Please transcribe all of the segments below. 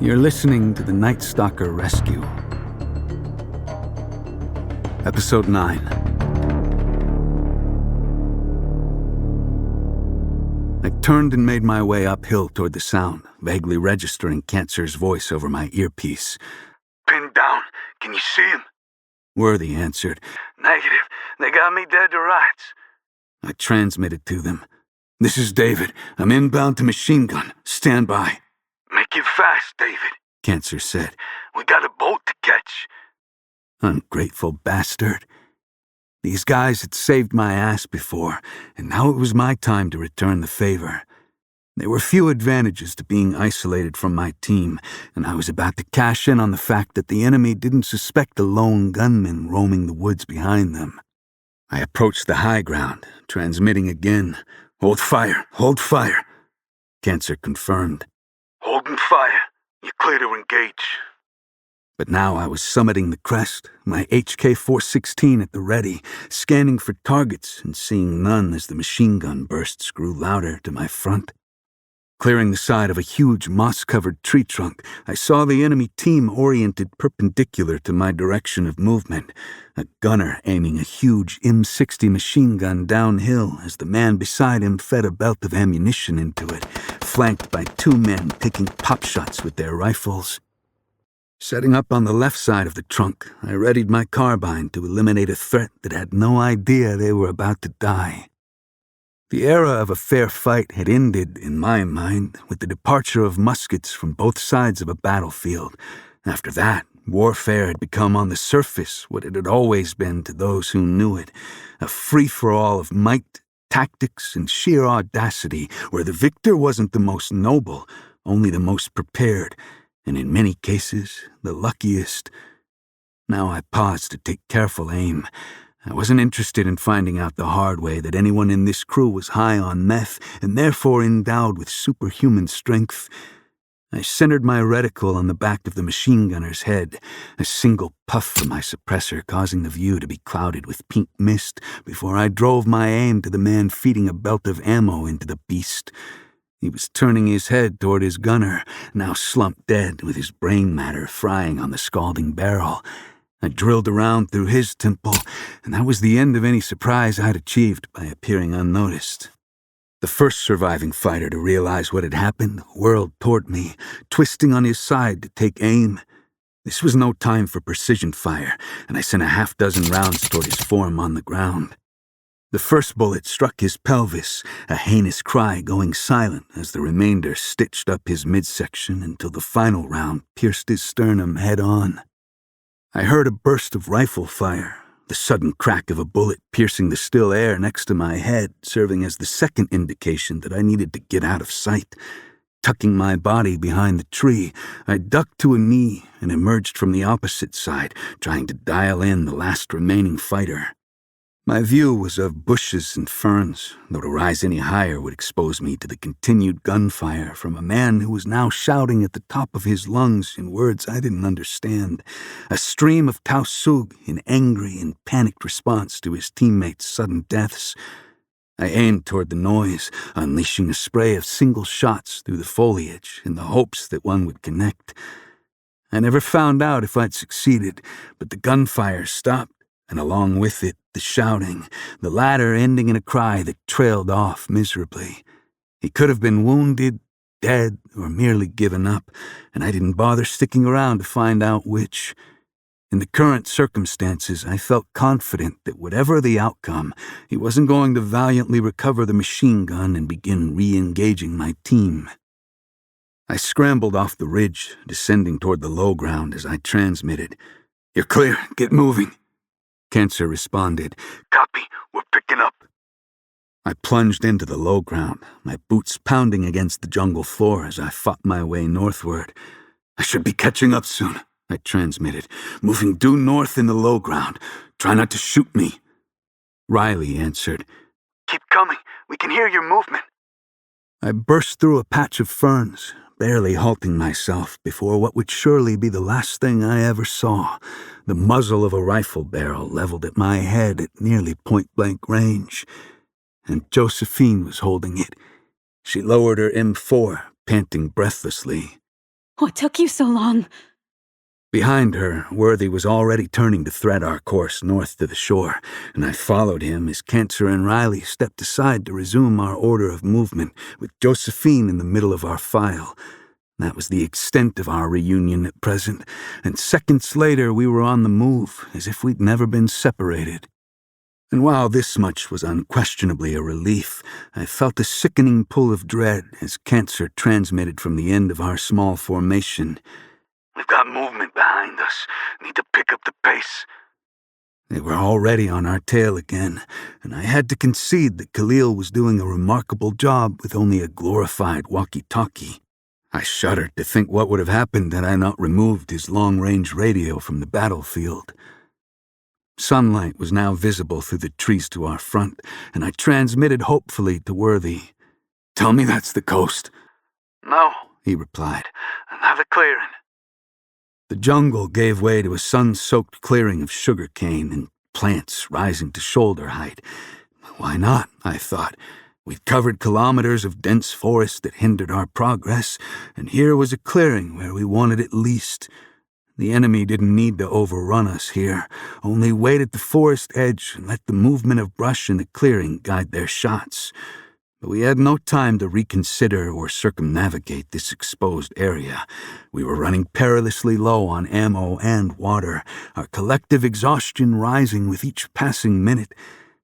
You're listening to the Night Stalker Rescue. Episode 9. I turned and made my way uphill toward the sound, vaguely registering Cancer's voice over my earpiece. Pinned down. Can you see him? Worthy answered. Negative. They got me dead to rights. I transmitted to them. This is David. I'm inbound to machine gun. Stand by. Make it fast, David, Cancer said. We got a boat to catch. Ungrateful bastard. These guys had saved my ass before, and now it was my time to return the favor. There were few advantages to being isolated from my team, and I was about to cash in on the fact that the enemy didn't suspect a lone gunman roaming the woods behind them. I approached the high ground, transmitting again. Hold fire, hold fire. Cancer confirmed. Holding fire. You're clear to engage. But now I was summiting the crest, my HK-416 at the ready, scanning for targets and seeing none as the machine gun bursts grew louder to my front. Clearing the side of a huge moss-covered tree trunk, I saw the enemy team oriented perpendicular to my direction of movement, a gunner aiming a huge M60 machine gun downhill as the man beside him fed a belt of ammunition into it, flanked by two men taking pop shots with their rifles. Setting up on the left side of the trunk, I readied my carbine to eliminate a threat that had no idea they were about to die. The era of a fair fight had ended, in my mind, with the departure of muskets from both sides of a battlefield. After that, warfare had become on the surface what it had always been to those who knew it, a free-for-all of might, tactics, and sheer audacity, where the victor wasn't the most noble, only the most prepared, and in many cases, the luckiest. Now I paused to take careful aim. I wasn't interested in finding out the hard way that anyone in this crew was high on meth and therefore endowed with superhuman strength. I centered my reticle on the back of the machine gunner's head, a single puff from my suppressor causing the view to be clouded with pink mist before I drove my aim to the man feeding a belt of ammo into the beast. He was turning his head toward his gunner, now slumped dead with his brain matter frying on the scalding barrel. I drilled around through his temple, and that was the end of any surprise I'd achieved by appearing unnoticed. The first surviving fighter to realize what had happened whirled toward me, twisting on his side to take aim. This was no time for precision fire, and I sent a half-dozen rounds toward his form on the ground. The first bullet struck his pelvis, a heinous cry going silent as the remainder stitched up his midsection until the final round pierced his sternum head-on. I heard a burst of rifle fire, the sudden crack of a bullet piercing the still air next to my head serving as the second indication that I needed to get out of sight. Tucking my body behind the tree, I ducked to a knee and emerged from the opposite side, trying to dial in the last remaining fighter. My view was of bushes and ferns, though to rise any higher would expose me to the continued gunfire from a man who was now shouting at the top of his lungs in words I didn't understand, a stream of Tausug in angry and panicked response to his teammates' sudden deaths. I aimed toward the noise, unleashing a spray of single shots through the foliage in the hopes that one would connect. I never found out if I'd succeeded, but the gunfire stopped, and along with it, the shouting, the latter ending in a cry that trailed off miserably. He could have been wounded, dead, or merely given up, and I didn't bother sticking around to find out which. In the current circumstances, I felt confident that whatever the outcome, he wasn't going to valiantly recover the machine gun and begin re-engaging my team. I scrambled off the ridge, descending toward the low ground as I transmitted. "You're clear. Get moving." Cancer responded. Copy. We're picking up. I plunged into the low ground, my boots pounding against the jungle floor as I fought my way northward. "I should be catching up soon," I transmitted. "Moving due north in the low ground. Try not to shoot me." Riley answered. Keep coming. We can hear your movement. I burst through a patch of ferns, barely halting myself before what would surely be the last thing I ever saw, the muzzle of a rifle barrel leveled at my head at nearly point-blank range. And Josephine was holding it. She lowered her M4, panting breathlessly. What took you so long? Behind her, Worthy was already turning to thread our course north to the shore, and I followed him as Kasper and Riley stepped aside to resume our order of movement, with Josephine in the middle of our file. That was the extent of our reunion at present, and seconds later we were on the move, as if we'd never been separated. And while this much was unquestionably a relief, I felt a sickening pull of dread as Kasper transmitted from the end of our small formation. We've got movement behind us. Need to pick up the pace. They were already on our tail again, and I had to concede that Khalil was doing a remarkable job with only a glorified walkie-talkie. I shuddered to think what would have happened had I not removed his long-range radio from the battlefield. Sunlight was now visible through the trees to our front, and I transmitted hopefully to Worthy. "Tell me that's the coast." "No," he replied. "Another clearing." The jungle gave way to a sun-soaked clearing of sugarcane and plants rising to shoulder height. Why not, I thought. We'd covered kilometers of dense forest that hindered our progress, and here was a clearing where we wanted it least. The enemy didn't need to overrun us here, only wait at the forest edge and let the movement of brush in the clearing guide their shots. But we had no time to reconsider or circumnavigate this exposed area. We were running perilously low on ammo and water, our collective exhaustion rising with each passing minute.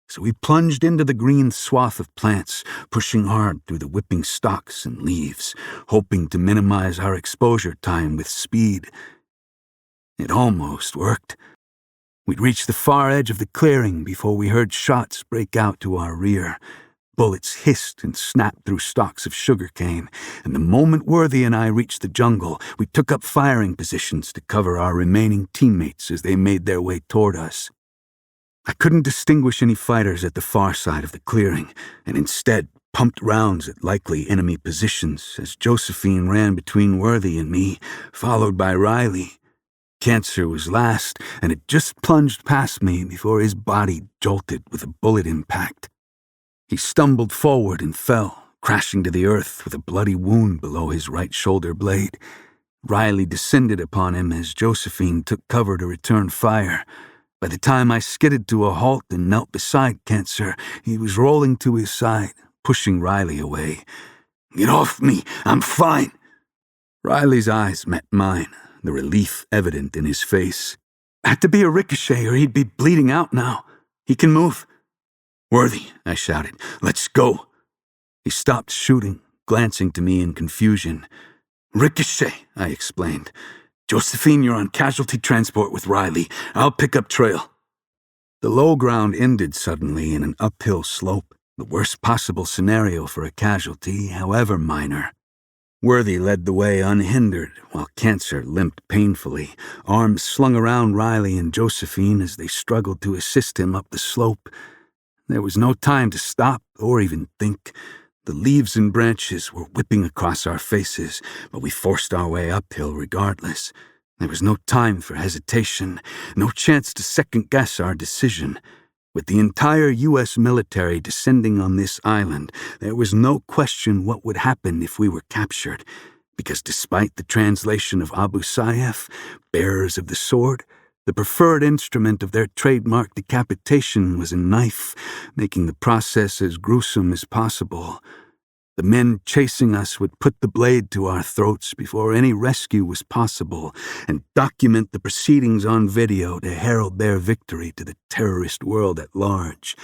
So we plunged into the green swath of plants, pushing hard through the whipping stalks and leaves, hoping to minimize our exposure time with speed. It almost worked. We'd reached the far edge of the clearing before we heard shots break out to our rear. Bullets hissed and snapped through stalks of sugarcane, and the moment Worthy and I reached the jungle, we took up firing positions to cover our remaining teammates as they made their way toward us. I couldn't distinguish any fighters at the far side of the clearing, and instead pumped rounds at likely enemy positions as Josephine ran between Worthy and me, followed by Riley. Kasper was last, and had just plunged past me before his body jolted with a bullet impact. He stumbled forward and fell, crashing to the earth with a bloody wound below his right shoulder blade. Riley descended upon him as Josephine took cover to return fire. By the time I skidded to a halt and knelt beside Kasper, he was rolling to his side, pushing Riley away. "Get off me! I'm fine!" Riley's eyes met mine, the relief evident in his face. "Had to be a ricochet or he'd be bleeding out now. He can move." "Worthy," I shouted, "let's go." He stopped shooting, glancing to me in confusion. "Ricochet," I explained. "Josephine, you're on casualty transport with Riley. I'll pick up trail." The low ground ended suddenly in an uphill slope, the worst possible scenario for a casualty, however minor. Worthy led the way unhindered, while Kasper limped painfully, arms slung around Riley and Josephine as they struggled to assist him up the slope. There was no time to stop or even think. The leaves and branches were whipping across our faces, but we forced our way uphill regardless. There was no time for hesitation, no chance to second-guess our decision. With the entire U.S. military descending on this island, there was no question what would happen if we were captured, because despite the translation of us.Sign, bearers of the sword, the preferred instrument of their trademark decapitation was a knife, making the process as gruesome as possible. The men chasing us would put the blade to our throats before any rescue was possible and document the proceedings on video to herald their victory to the terrorist world at large.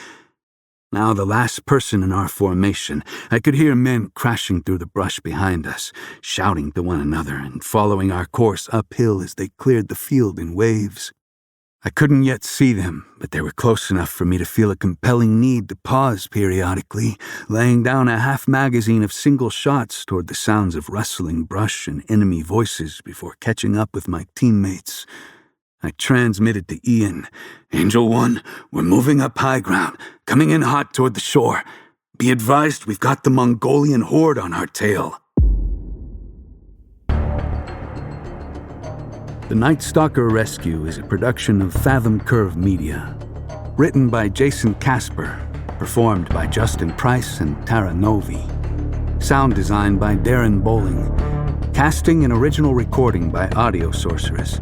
Now the last person in our formation, I could hear men crashing through the brush behind us, shouting to one another and following our course uphill as they cleared the field in waves. I couldn't yet see them, but they were close enough for me to feel a compelling need to pause periodically, laying down a half-magazine of single shots toward the sounds of rustling brush and enemy voices before catching up with my teammates. I transmitted to Ian, "Angel 1, we're moving up high ground, coming in hot toward the shore. Be advised we've got the Mongolian horde on our tail." The Night Stalker Rescue is a production of Fathom Curve Media. Written by Jason Kasper, performed by Justin Price and Tara Novi. Sound design by Darren Bowling. Casting and original recording by Audio Sorceress.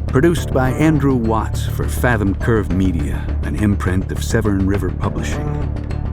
Produced by Andrew Watts for Fathom Curve Media, an imprint of Severn River Publishing.